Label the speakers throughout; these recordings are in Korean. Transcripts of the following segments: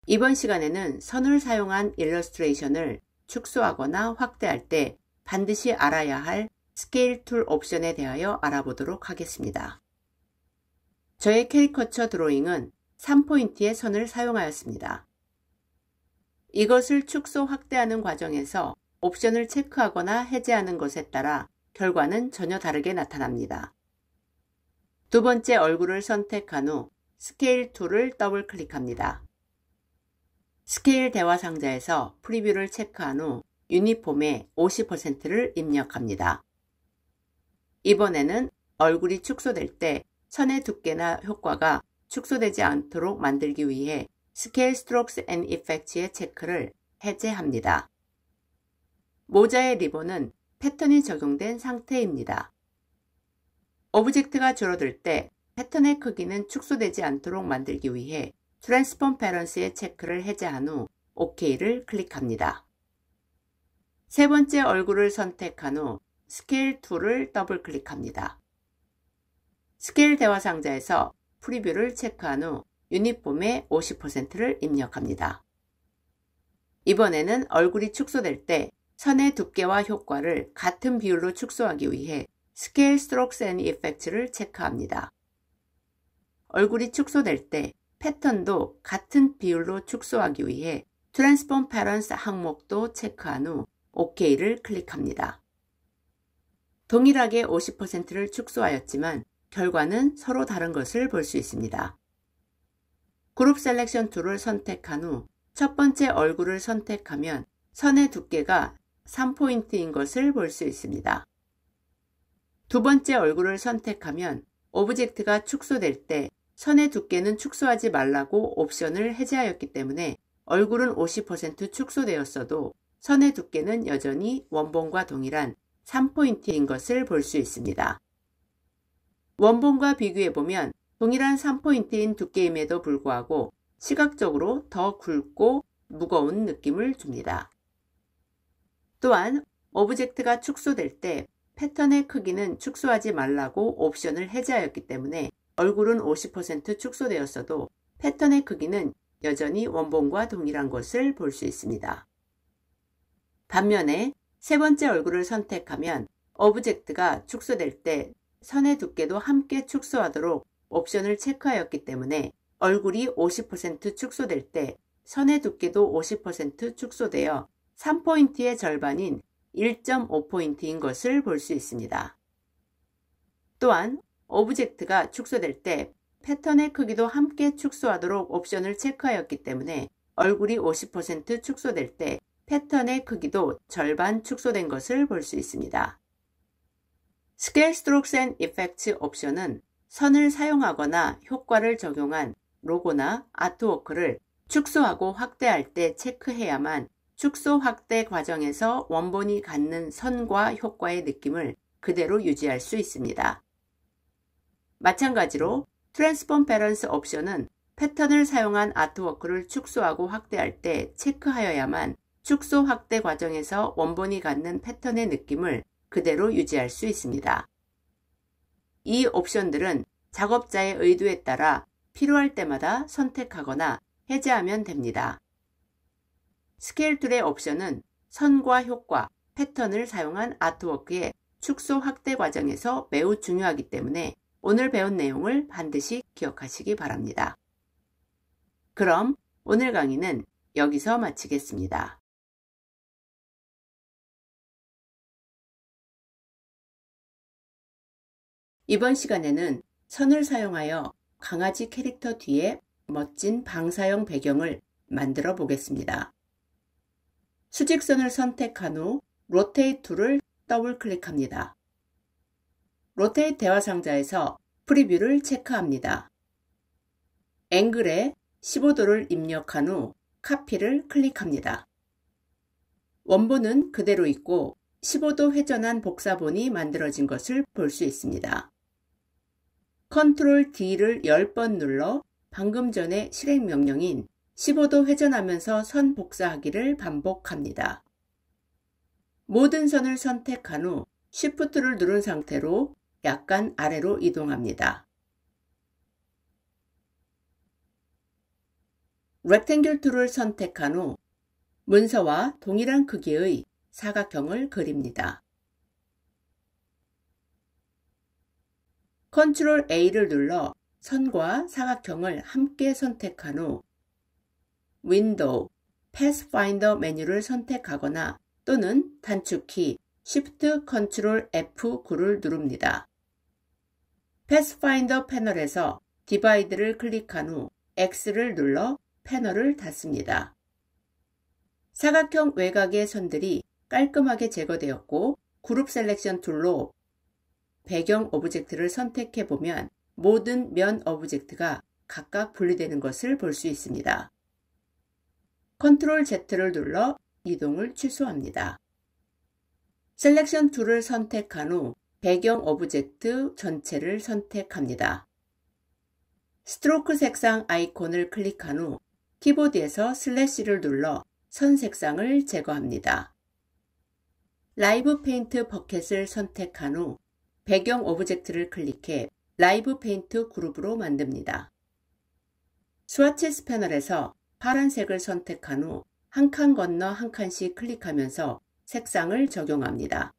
Speaker 1: 이번 시간에는 선을 사용한 일러스트레이션을 축소하거나 확대할 때 반드시 알아야 할 스케일 툴 옵션에 대하여 알아보도록 하겠습니다. 저의 캐리커처 드로잉은 3포인트의 선을 사용하였습니다. 이것을 축소 확대하는 과정에서 옵션을 체크하거나 해제하는 것에 따라 결과는 전혀 다르게 나타납니다. 두 번째 얼굴을 선택한 후 스케일 툴을 더블 클릭합니다. 스케일 대화 상자에서 프리뷰를 체크한 후 유니폼의 50%를 입력합니다. 이번에는 얼굴이 축소될 때 선의 두께나 효과가 축소되지 않도록 만들기 위해 스케일 스트로크스 앤 이펙트의 체크를 해제합니다. 모자의 리본은 패턴이 적용된 상태입니다. 오브젝트가 줄어들 때 패턴의 크기는 축소되지 않도록 만들기 위해 트랜스폼 패런스의 체크를 해제한 후 OK를 클릭합니다. 세 번째 얼굴을 선택한 후 스케일 툴을 더블 클릭합니다. 스케일 대화 상자에서 프리뷰를 체크한 후 유니폼의 50%를 입력합니다. 이번에는 얼굴이 축소될 때 선의 두께와 효과를 같은 비율로 축소하기 위해 스케일 스트로크스 앤 이펙트를 체크합니다. 얼굴이 축소될 때 패턴도 같은 비율로 축소하기 위해 트랜스폼 패런스 항목도 체크한 후 OK를 클릭합니다. 동일하게 50%를 축소하였지만 결과는 서로 다른 것을 볼 수 있습니다. 그룹 셀렉션 툴을 선택한 후 첫 번째 얼굴을 선택하면 선의 두께가 3포인트인 것을 볼 수 있습니다. 두 번째 얼굴을 선택하면 오브젝트가 축소될 때 선의 두께는 축소하지 말라고 옵션을 해제하였기 때문에 얼굴은 50% 축소되었어도 선의 두께는 여전히 원본과 동일한 3포인트인 것을 볼 수 있습니다. 원본과 비교해보면 동일한 3포인트인 두께임에도 불구하고 시각적으로 더 굵고 무거운 느낌을 줍니다. 또한 오브젝트가 축소될 때 패턴의 크기는 축소하지 말라고 옵션을 해제하였기 때문에 얼굴은 50% 축소되었어도 패턴의 크기는 여전히 원본과 동일한 것을 볼 수 있습니다. 반면에 세 번째 얼굴을 선택하면 오브젝트가 축소될 때 선의 두께도 함께 축소하도록 옵션을 체크하였기 때문에 얼굴이 50% 축소될 때 선의 두께도 50% 축소되어 3포인트의 절반인 1.5포인트인 것을 볼 수 있습니다. 또한 오브젝트가 축소될 때 패턴의 크기도 함께 축소하도록 옵션을 체크하였기 때문에 얼굴이 50% 축소될 때 패턴의 크기도 절반 축소된 것을 볼 수 있습니다. 스케일 스트로크스 앤 이펙트 옵션은 선을 사용하거나 효과를 적용한 로고나 아트워크를 축소하고 확대할 때 체크해야만 축소 확대 과정에서 원본이 갖는 선과 효과의 느낌을 그대로 유지할 수 있습니다. 마찬가지로 트랜스폼 패런스 옵션은 패턴을 사용한 아트워크를 축소하고 확대할 때 체크하여야만 축소 확대 과정에서 원본이 갖는 패턴의 느낌을 그대로 유지할 수 있습니다. 이 옵션들은 작업자의 의도에 따라 필요할 때마다 선택하거나 해제하면 됩니다. 스케일 툴의 옵션은 선과 효과, 패턴을 사용한 아트워크의 축소 확대 과정에서 매우 중요하기 때문에 오늘 배운 내용을 반드시 기억하시기 바랍니다. 그럼 오늘 강의는 여기서 마치겠습니다. 이번 시간에는 선을 사용하여 강아지 캐릭터 뒤에 멋진 방사형 배경을 만들어 보겠습니다. 수직선을 선택한 후 로테이트 툴을 더블 클릭합니다. 로테이트 대화 상자에서 프리뷰를 체크합니다. 앵글에 15도를 입력한 후 카피를 클릭합니다. 원본은 그대로 있고 15도 회전한 복사본이 만들어진 것을 볼 수 있습니다. 컨트롤 D를 10번 눌러 방금 전에 실행 명령인 15도 회전하면서 선 복사하기를 반복합니다. 모든 선을 선택한 후 Shift를 누른 상태로 약간 아래로 이동합니다. Rectangle 툴을 선택한 후 문서와 동일한 크기의 사각형을 그립니다. Ctrl A를 눌러 선과 사각형을 함께 선택한 후 윈도우, Pathfinder 메뉴를 선택하거나 또는 단축키 Shift Ctrl F9를 누릅니다. Pathfinder 패널에서 디바이드를 클릭한 후 X를 눌러 패널을 닫습니다. 사각형 외곽의 선들이 깔끔하게 제거되었고 그룹 셀렉션 툴로 배경 오브젝트를 선택해보면 모든 면 오브젝트가 각각 분리되는 것을 볼 수 있습니다. Ctrl Z를 눌러 이동을 취소합니다. 셀렉션 툴을 선택한 후 배경 오브젝트 전체를 선택합니다. 스트로크 색상 아이콘을 클릭한 후 키보드에서 슬래시를 눌러 선 색상을 제거합니다. 라이브 페인트 버켓을 선택한 후 배경 오브젝트를 클릭해 라이브 페인트 그룹으로 만듭니다. 스와치스 패널에서 파란색을 선택한 후 한 칸 건너 한 칸씩 클릭하면서 색상을 적용합니다.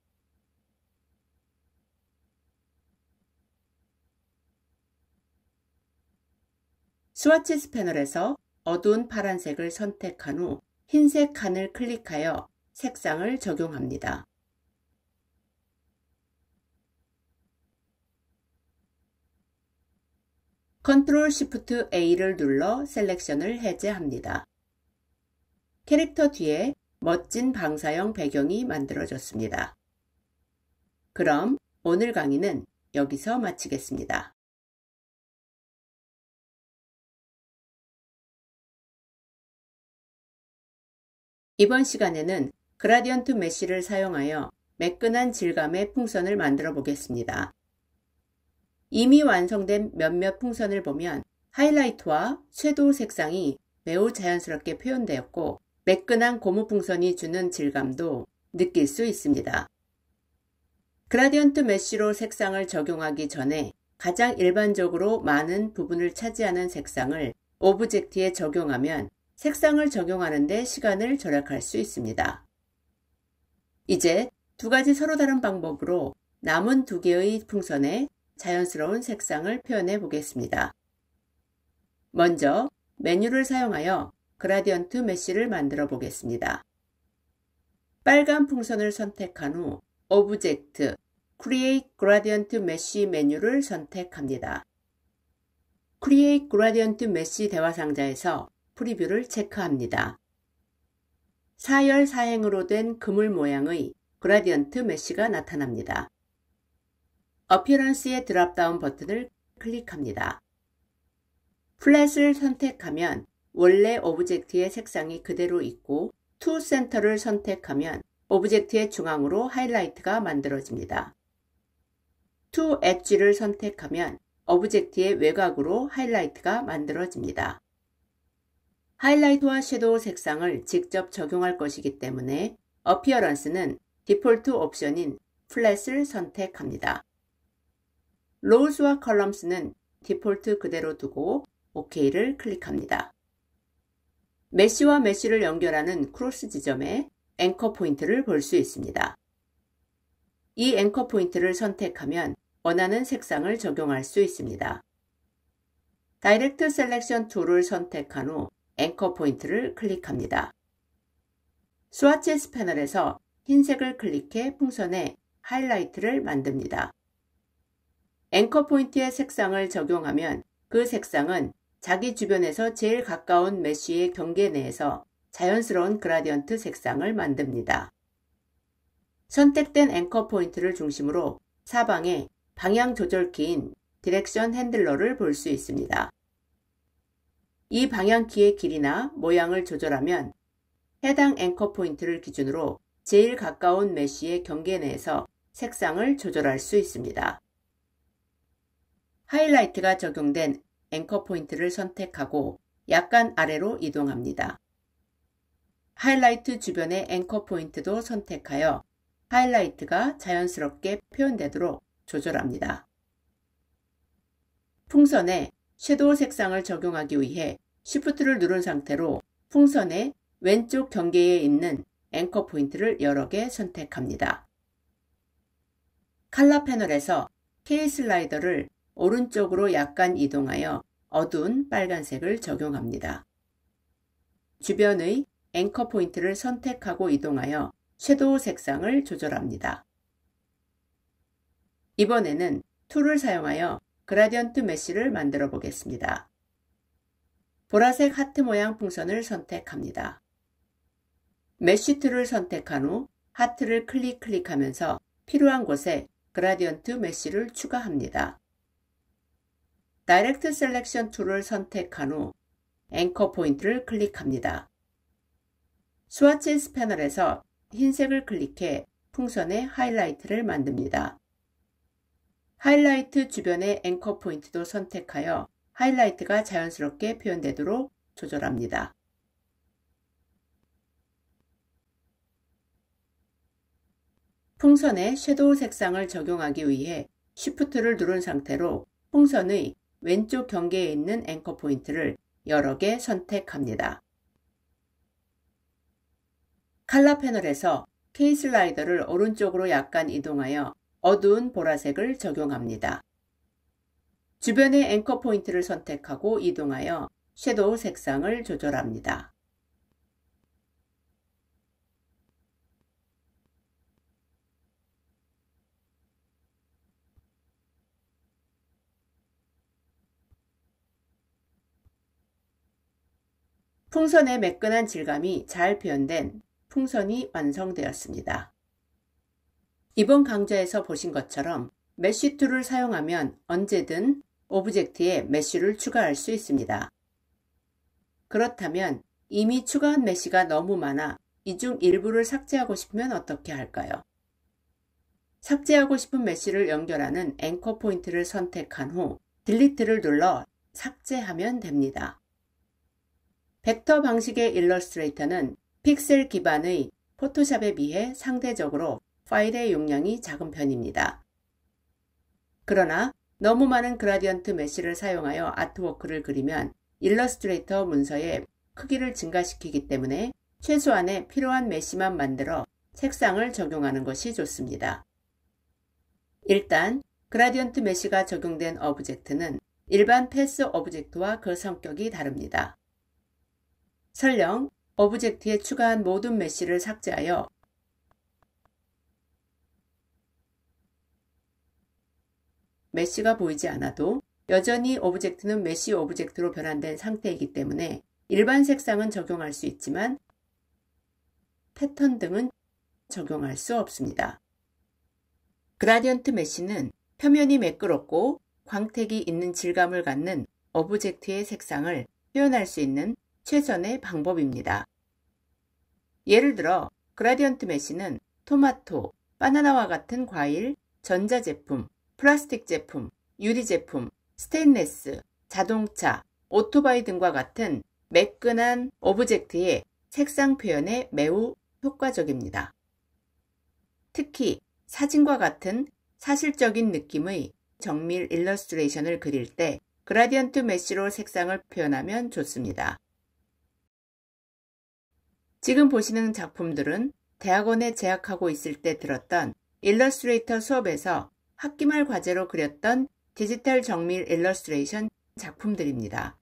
Speaker 1: 스와치스 패널에서 어두운 파란색을 선택한 후 흰색 칸을 클릭하여 색상을 적용합니다. Ctrl Shift A를 눌러 셀렉션을 해제합니다. 캐릭터 뒤에 멋진 방사형 배경이 만들어졌습니다. 그럼 오늘 강의는 여기서 마치겠습니다. 이번 시간에는 그라디언트 메쉬를 사용하여 매끈한 질감의 풍선을 만들어 보겠습니다. 이미 완성된 몇몇 풍선을 보면 하이라이트와 섀도우 색상이 매우 자연스럽게 표현되었고 매끈한 고무 풍선이 주는 질감도 느낄 수 있습니다. 그라디언트 메쉬로 색상을 적용하기 전에 가장 일반적으로 많은 부분을 차지하는 색상을 오브젝트에 적용하면 색상을 적용하는 데 시간을 절약할 수 있습니다. 이제 두 가지 서로 다른 방법으로 남은 두 개의 풍선에 자연스러운 색상을 표현해 보겠습니다. 먼저 메뉴를 사용하여 그라디언트 메쉬를 만들어 보겠습니다. 빨간 풍선을 선택한 후 오브젝트, Create Gradient Mesh 메뉴를 선택합니다. Create Gradient Mesh 대화 상자에서 프리뷰를 체크합니다. 사열 사행으로 된 그물 모양의 그라디언트 메쉬가 나타납니다. 어피어런스의 드랍다운 버튼을 클릭합니다. 플랫을 선택하면 원래 오브젝트의 색상이 그대로 있고 투 센터를 선택하면 오브젝트의 중앙으로 하이라이트가 만들어집니다. 투 엣지를 선택하면 오브젝트의 외곽으로 하이라이트가 만들어집니다. 하이라이트와 섀도우 색상을 직접 적용할 것이기 때문에 어피어런스는 디폴트 옵션인 플랫을 선택합니다. 로우스와 컬럼스는 디폴트 그대로 두고 OK를 클릭합니다. 메쉬와 메쉬를 연결하는 크로스 지점에 앵커 포인트를 볼 수 있습니다. 이 앵커 포인트를 선택하면 원하는 색상을 적용할 수 있습니다. 다이렉트 셀렉션 툴을 선택한 후 앵커 포인트를 클릭합니다. 스와치스 패널에서 흰색을 클릭해 풍선에 하이라이트를 만듭니다. 앵커 포인트의 색상을 적용하면 그 색상은 자기 주변에서 제일 가까운 메쉬의 경계 내에서 자연스러운 그라디언트 색상을 만듭니다. 선택된 앵커 포인트를 중심으로 사방에 방향 조절키인 디렉션 핸들러를 볼 수 있습니다. 이 방향키의 길이나 모양을 조절하면 해당 앵커 포인트를 기준으로 제일 가까운 메쉬의 경계 내에서 색상을 조절할 수 있습니다. 하이라이트가 적용된 앵커 포인트를 선택하고 약간 아래로 이동합니다. 하이라이트 주변의 앵커 포인트도 선택하여 하이라이트가 자연스럽게 표현되도록 조절합니다. 풍선에 섀도우 색상을 적용하기 위해 Shift를 누른 상태로 풍선의 왼쪽 경계에 있는 앵커 포인트를 여러 개 선택합니다. 컬러 패널에서 K 슬라이더를 오른쪽으로 약간 이동하여 어두운 빨간색을 적용합니다. 주변의 앵커 포인트를 선택하고 이동하여 섀도우 색상을 조절합니다. 이번에는 툴을 사용하여 그라디언트 메쉬를 만들어 보겠습니다. 보라색 하트 모양 풍선을 선택합니다. 메쉬 툴을 선택한 후 하트를 클릭하면서 필요한 곳에 그라디언트 메쉬를 추가합니다. 다이렉트 셀렉션 툴을 선택한 후 앵커 포인트를 클릭합니다. 스와치스 패널에서 흰색을 클릭해 풍선의 하이라이트를 만듭니다. 하이라이트 주변의 앵커 포인트도 선택하여 하이라이트가 자연스럽게 표현되도록 조절합니다. 풍선에 섀도우 색상을 적용하기 위해 Shift를 누른 상태로 풍선의 왼쪽 경계에 있는 앵커 포인트를 여러 개 선택합니다. 컬러 패널에서 K 슬라이더를 오른쪽으로 약간 이동하여 어두운 보라색을 적용합니다. 주변의 앵커 포인트를 선택하고 이동하여 섀도우 색상을 조절합니다. 풍선의 매끈한 질감이 잘 표현된 풍선이 완성되었습니다. 이번 강좌에서 보신 것처럼 메쉬 툴을 사용하면 언제든 오브젝트에 메쉬를 추가할 수 있습니다. 그렇다면 이미 추가한 메쉬가 너무 많아 이 중 일부를 삭제하고 싶으면 어떻게 할까요? 삭제하고 싶은 메쉬를 연결하는 앵커 포인트를 선택한 후 딜리트를 눌러 삭제하면 됩니다. 벡터 방식의 일러스트레이터는 픽셀 기반의 포토샵에 비해 상대적으로 파일의 용량이 작은 편입니다. 그러나 너무 많은 그라디언트 메쉬를 사용하여 아트워크를 그리면 일러스트레이터 문서의 크기를 증가시키기 때문에 최소한의 필요한 메쉬만 만들어 색상을 적용하는 것이 좋습니다. 일단 그라디언트 메쉬가 적용된 오브젝트는 일반 패스 오브젝트와 그 성격이 다릅니다. 설령 오브젝트에 추가한 모든 메쉬를 삭제하여 메쉬가 보이지 않아도 여전히 오브젝트는 메쉬 오브젝트로 변환된 상태이기 때문에 일반 색상은 적용할 수 있지만 패턴 등은 적용할 수 없습니다. 그라디언트 메쉬는 표면이 매끄럽고 광택이 있는 질감을 갖는 오브젝트의 색상을 표현할 수 있는 최선의 방법입니다. 예를 들어 그라디언트 메쉬는 토마토, 바나나와 같은 과일, 전자제품, 플라스틱 제품, 유리제품, 스테인레스, 자동차, 오토바이 등과 같은 매끈한 오브젝트의 색상 표현에 매우 효과적입니다. 특히 사진과 같은 사실적인 느낌의 정밀 일러스트레이션을 그릴 때 그라디언트 메쉬로 색상을 표현하면 좋습니다. 지금 보시는 작품들은 대학원에 재학하고 있을 때 들었던 일러스트레이터 수업에서 학기말 과제로 그렸던 디지털 정밀 일러스트레이션 작품들입니다.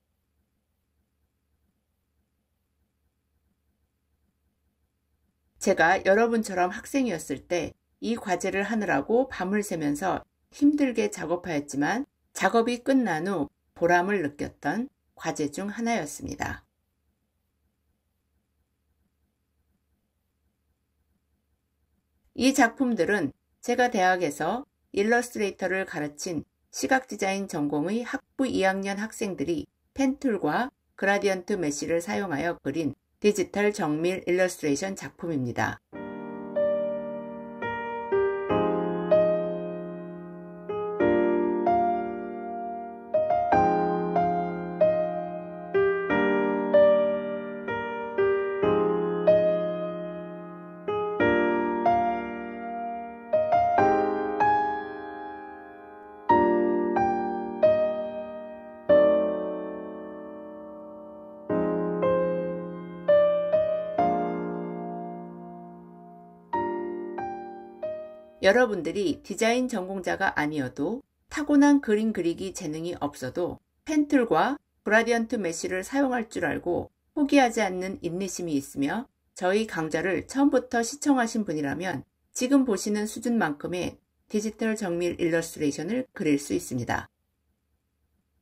Speaker 1: 제가 여러분처럼 학생이었을 때 이 과제를 하느라고 밤을 새면서 힘들게 작업하였지만 작업이 끝난 후 보람을 느꼈던 과제 중 하나였습니다. 이 작품들은 제가 대학에서 일러스트레이터를 가르친 시각디자인 전공의 학부 2학년 학생들이 펜툴과 그라디언트 메쉬를 사용하여 그린 디지털 정밀 일러스트레이션 작품입니다. 여러분들이 디자인 전공자가 아니어도 타고난 그림 그리기 재능이 없어도 펜툴과 그라디언트 메쉬를 사용할 줄 알고 포기하지 않는 인내심이 있으며 저희 강좌를 처음부터 시청하신 분이라면 지금 보시는 수준만큼의 디지털 정밀 일러스트레이션을 그릴 수 있습니다.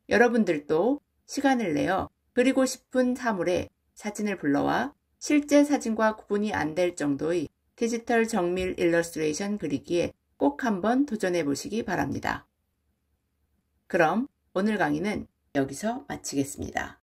Speaker 1: 여러분들도 시간을 내어 그리고 싶은 사물에 사진을 불러와 실제 사진과 구분이 안 될 정도의 디지털 정밀 일러스트레이션 그리기에 꼭 한번 도전해 보시기 바랍니다. 그럼 오늘 강의는 여기서 마치겠습니다.